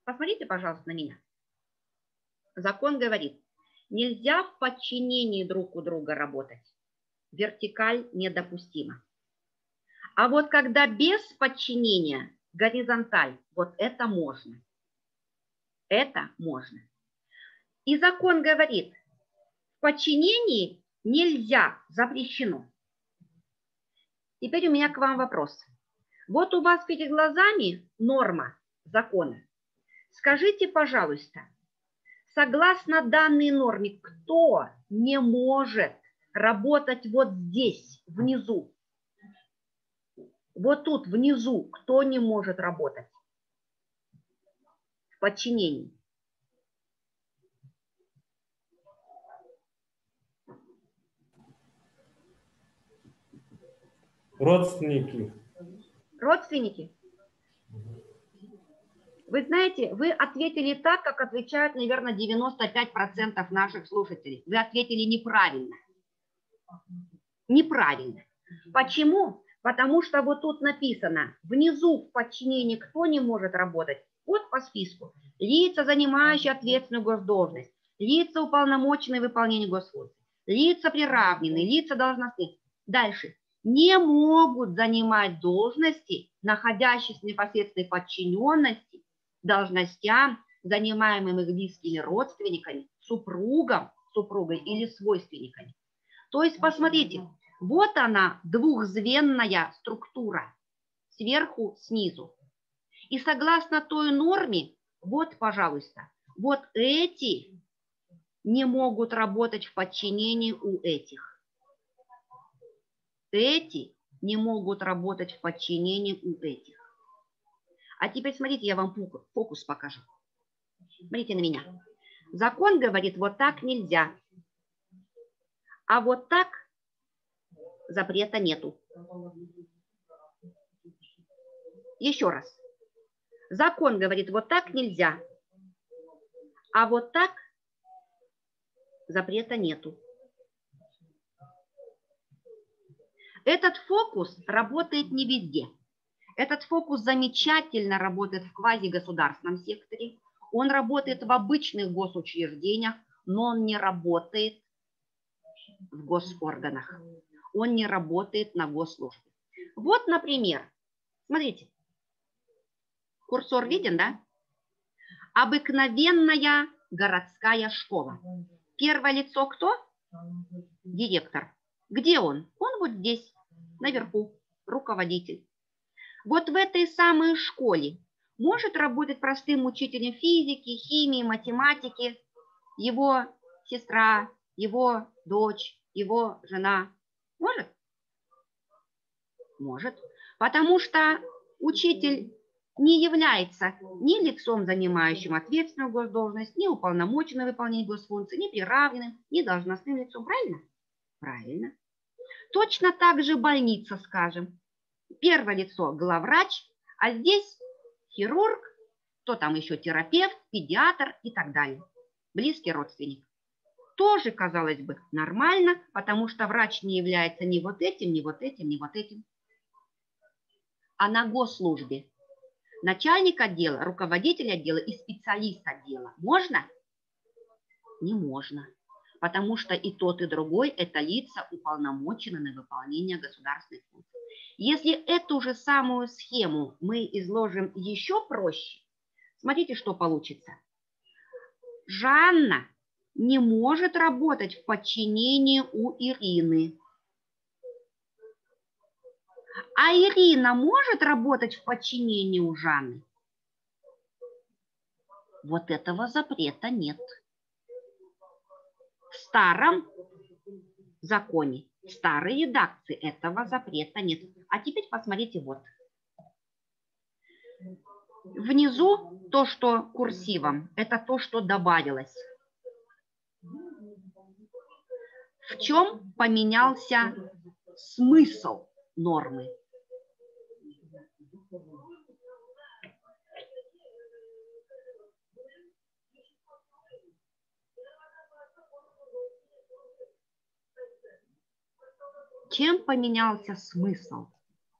Посмотрите, пожалуйста, на меня. Закон говорит, нельзя в подчинении друг у друга работать. Вертикаль недопустима. А вот когда без подчинения, горизонталь, вот это можно. Это можно. И закон говорит, в подчинении нельзя, запрещено. Теперь у меня к вам вопрос. Вот у вас перед глазами норма закона. Скажите, пожалуйста, согласно данной норме, кто не может работать вот здесь, внизу? Вот тут, внизу, кто не может работать в подчинении? Родственники. Родственники? Вы знаете, вы ответили так, как отвечают, наверное, 95% наших слушателей. Вы ответили неправильно. Неправильно. Почему? Потому что вот тут написано, внизу в подчинении кто не может работать? Вот по списку. Лица, занимающие ответственную госдолжность, лица, уполномоченные выполнение госфункций, лица приравненные, лица должностные. Дальше. Не могут занимать должности, находящиеся в непосредственной подчиненности, должностям, занимаемым их близкими родственниками, супругом, супругой или свойственниками. То есть, посмотрите, вот она, двухзвенная структура, сверху, снизу. И согласно той норме, вот, пожалуйста, вот эти не могут работать в подчинении у этих. Эти не могут работать в подчинении у этих. А теперь смотрите, я вам фокус покажу. Смотрите на меня. Закон говорит, вот так нельзя. А вот так запрета нету. Еще раз. Закон говорит, вот так нельзя. А вот так запрета нету. Этот фокус работает не везде. Этот фокус замечательно работает в квазигосударственном секторе. Он работает в обычных госучреждениях, но он не работает в госорганах. Он не работает на госслужбе. Вот, например, смотрите. Курсор виден, да? Обыкновенная городская школа. Первое лицо кто? Директор. Где он? Он вот здесь, наверху, руководитель. Вот в этой самой школе может работать простым учителем физики, химии, математики его сестра, его дочь, его жена. Может? Может. Потому что учитель не является ни лицом, занимающим ответственную госдолжность, ни уполномоченным выполнение госфункций, ни приравненным, ни должностным лицом. Правильно? Правильно. Точно так же больница, скажем. Первое лицо – главврач, а здесь хирург, кто там еще, терапевт, педиатр и так далее. Близкий родственник. Тоже, казалось бы, нормально, потому что врач не является ни вот этим, ни вот этим, ни вот этим. А на госслужбе начальник отдела, руководитель отдела и специалист отдела можно? Не можно. Потому что и тот, и другой – это лица, уполномоченные на выполнение государственных функций. Если эту же самую схему мы изложим еще проще, смотрите, что получится. Жанна не может работать в подчинении у Ирины. А Ирина может работать в подчинении у Жанны? Вот этого запрета нет. В старом законе, в старой редакции этого запрета нет. А теперь посмотрите вот. Внизу то, что курсивом, это то, что добавилось. В чем поменялся смысл нормы? Чем поменялся смысл?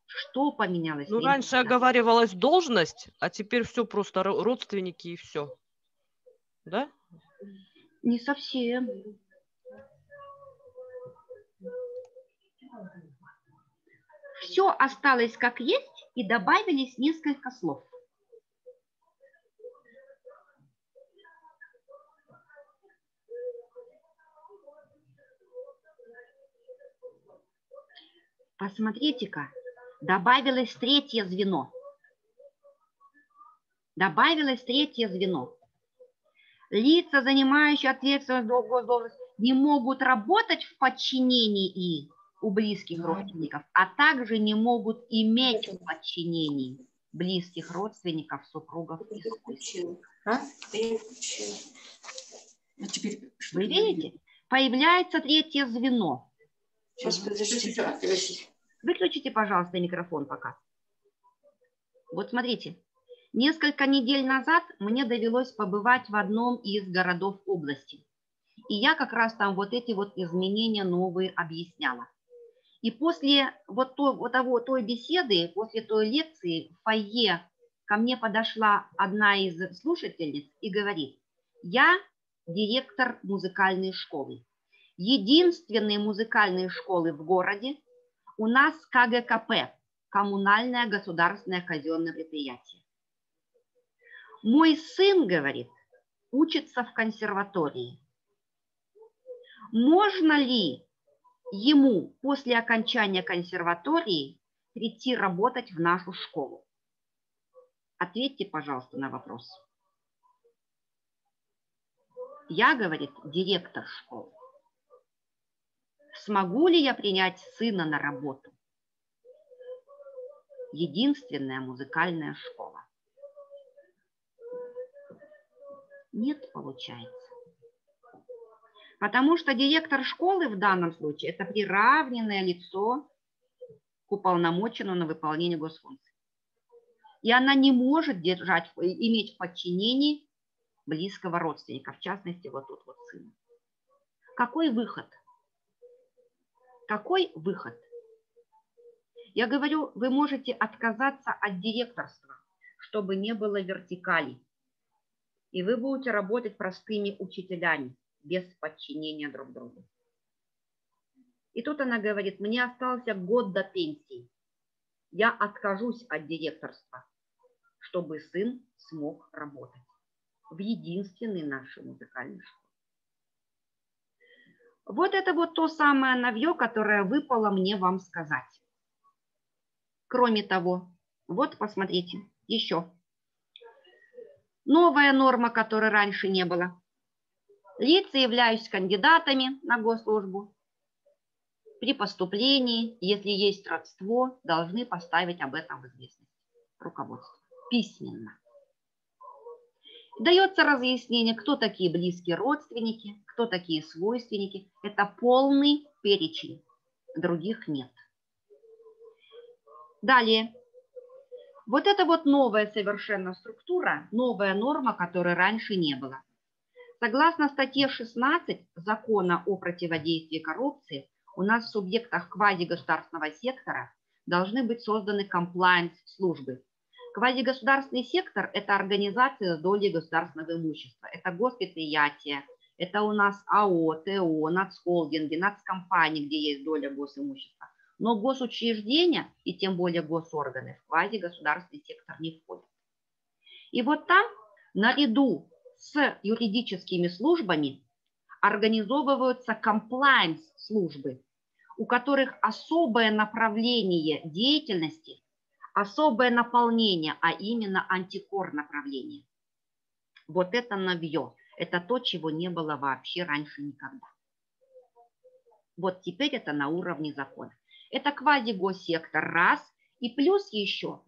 Что поменялось? Ну, раньше оговаривалась должность, а теперь все просто родственники и все. Да? Не совсем. Все осталось как есть, и добавились несколько слов. Посмотрите-ка, добавилось третье звено. Добавилось третье звено. Лица, занимающие ответственность должность, не могут работать в подчинении у близких родственников, а также не могут иметь в подчинении близких родственников, супругов и свойственников. Вы видите? Появляется третье звено. Сейчас, подождите. Выключите, пожалуйста, микрофон пока. Вот смотрите. Несколько недель назад мне довелось побывать в одном из городов области. И я как раз там вот эти вот изменения новые объясняла. И после той беседы, после той лекции в фойе ко мне подошла одна из слушательниц и говорит: я директор музыкальной школы. Единственные музыкальные школы в городе у нас КГКП, коммунальное государственное казенное предприятие. Мой сын, говорит, учится в консерватории. Можно ли ему после окончания консерватории прийти работать в нашу школу? Ответьте, пожалуйста, на вопрос. Я, говорит, директор школы. Смогу ли я принять сына на работу? Единственная музыкальная школа. Нет, получается. Потому что директор школы в данном случае это приравненное лицо к уполномоченному на выполнение госфункций. И она не может иметь в подчинении близкого родственника, в частности, вот тут вот сына. Какой выход? Какой выход? Я говорю, вы можете отказаться от директорства, чтобы не было вертикали. И вы будете работать простыми учителями, без подчинения друг другу. И тут она говорит: мне остался год до пенсии. Я откажусь от директорства, чтобы сын смог работать в единственной нашей музыкальной школе. Вот это вот то самое новье, которое выпало мне вам сказать. Кроме того, вот посмотрите, еще. Новая норма, которой раньше не было. Лица, являющиеся кандидатами на госслужбу, при поступлении, если есть родство, должны поставить об этом в известность руководство письменно. Дается разъяснение, кто такие близкие родственники, кто такие свойственники. Это полный перечень, других нет. Далее. Вот это вот новая совершенно структура, новая норма, которой раньше не было. Согласно статье 16 Закона о противодействии коррупции, у нас в субъектах квазигосударственного сектора должны быть созданы комплаенс-службы. Квазигосударственный сектор – это организация с долей государственного имущества. Это госпредприятия, это у нас АО, ТО, нацхолдинги, нацкомпании, где есть доля госимущества. Но госучреждения и тем более госорганы в квазигосударственный сектор не входят. И вот там наряду с юридическими службами организовываются комплаенс-службы, у которых особое направление деятельности, особое наполнение, а именно антикор направление. Вот это новье. Это то, чего не было вообще раньше никогда. Вот теперь это на уровне закона. Это квазигоссектор раз. И плюс еще,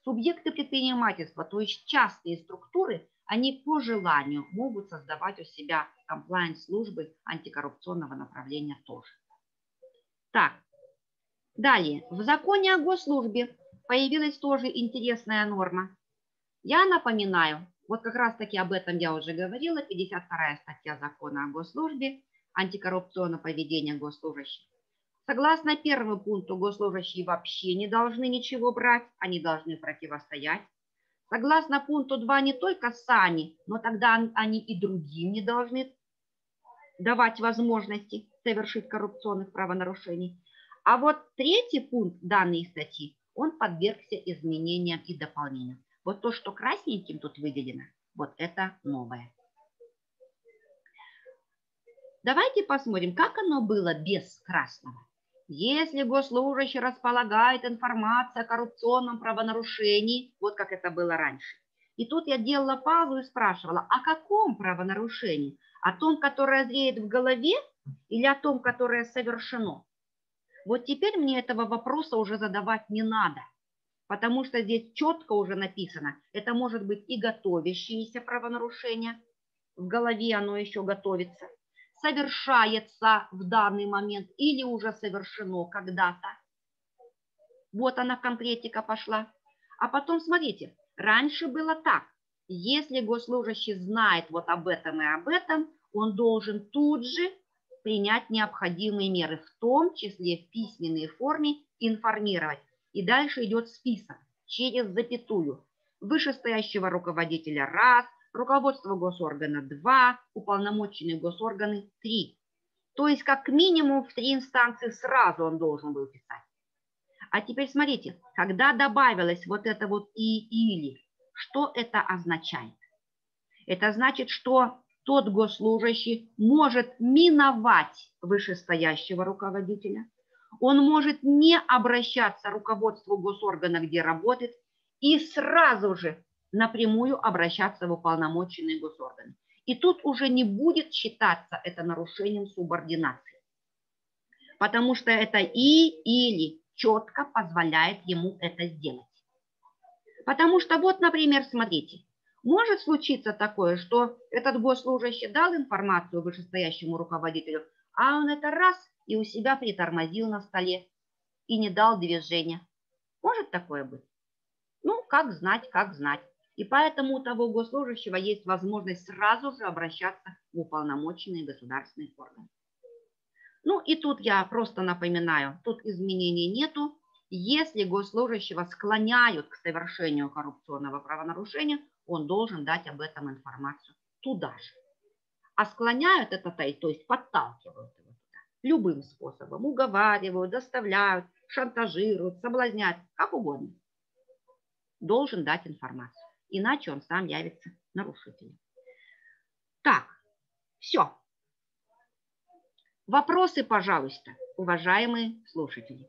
субъекты предпринимательства, то есть частные структуры, они по желанию могут создавать у себя комплаенс-службы антикоррупционного направления тоже. Так, далее. В законе о госслужбе появилась тоже интересная норма. Я напоминаю, вот как раз таки об этом я уже говорила, 52-я статья закона о госслужбе, антикоррупционное поведение госслужащих. Согласно первому пункту, госслужащие вообще не должны ничего брать, они должны противостоять. Согласно пункту 2, не только сами, но тогда они и другим не должны давать возможности совершить коррупционных правонарушений. А вот третий пункт данной статьи, он подвергся изменениям и дополнениям. Вот то, что красненьким тут выделено, вот это новое. Давайте посмотрим, как оно было без красного. Если госслужащий располагает информацией о коррупционном правонарушении, вот как это было раньше. И тут я делала паузу и спрашивала, о каком правонарушении? О том, которое зреет в голове, или о том, которое совершено? Вот теперь мне этого вопроса уже задавать не надо, потому что здесь четко уже написано, это может быть и готовящееся правонарушение, в голове оно еще готовится, совершается в данный момент или уже совершено когда-то. Вот она конкретика пошла. А потом, смотрите, раньше было так. Если госслужащий знает вот об этом и об этом, он должен тут же принять необходимые меры, в том числе в письменной форме, информировать. И дальше идет список через запятую. Вышестоящего руководителя раз, руководство госоргана 2, уполномоченные госорганы 3. То есть как минимум в 3 инстанции сразу он должен был писать. А теперь смотрите, когда добавилось вот это вот и или, что это означает? Это значит, что тот госслужащий может миновать вышестоящего руководителя, он может не обращаться к руководству госоргана, где работает, и сразу же напрямую обращаться в уполномоченные госорганы. И тут уже не будет считаться это нарушением субординации, потому что это и или четко позволяет ему это сделать. Потому что вот, например, смотрите, может случиться такое, что этот госслужащий дал информацию вышестоящему руководителю, а он это раз и у себя притормозил на столе и не дал движения. Может такое быть? Ну, как знать, как знать. И поэтому у того госслужащего есть возможность сразу же обращаться в уполномоченные государственные органы. Ну и тут я просто напоминаю, тут изменений нету. Если госслужащего склоняют к совершению коррупционного правонарушения, он должен дать об этом информацию туда же. А склоняют это, то есть подталкивают его туда, любым способом, уговаривают, заставляют, шантажируют, соблазняют, как угодно. Должен дать информацию, иначе он сам явится нарушителем. Так, все. Вопросы, пожалуйста, уважаемые слушатели.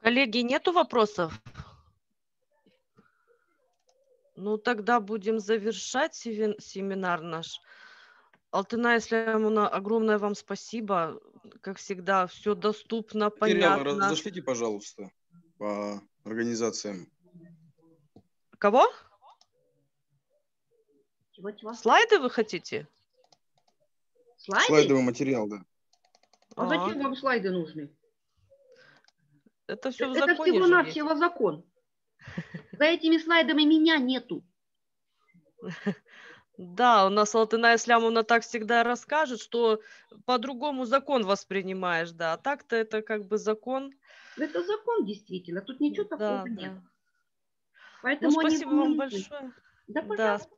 Коллеги, нету вопросов? Ну, тогда будем завершать семинар наш. Алтынай Ислямовна, огромное вам спасибо. Как всегда, все доступно, Материалы понятно. разошлите, пожалуйста, по организациям. Кого? Чего? Слайды вы хотите? Слайды? Слайдовый материал, да. А зачем вам слайды нужны? Это все в Это законе же есть. всего-навсего закон. За этими слайдами меня нету. Да, у нас Алтынай Ислямовна так всегда расскажет, что по-другому закон воспринимаешь, да. А так-то это как бы закон. Это закон действительно, тут ничего такого Да, нет. да. Поэтому Ну, они спасибо мне вам нужны. большое. Да, Да, пожалуйста.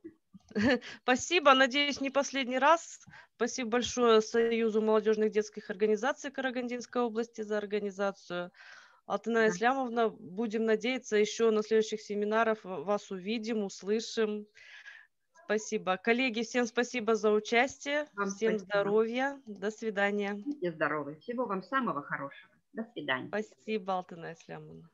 спасибо. Надеюсь, не последний раз. Спасибо большое Союзу молодежных детских организаций Карагандинской области за организацию. Алтынай Да. Ислямовна, будем надеяться, еще на следующих семинарах вас увидим, услышим. Спасибо. Коллеги, всем спасибо за участие. Вам Всем спасибо. здоровья. До свидания. Будьте здоровы. Всего вам самого хорошего. До свидания. Спасибо, Алтынай Ислямовна.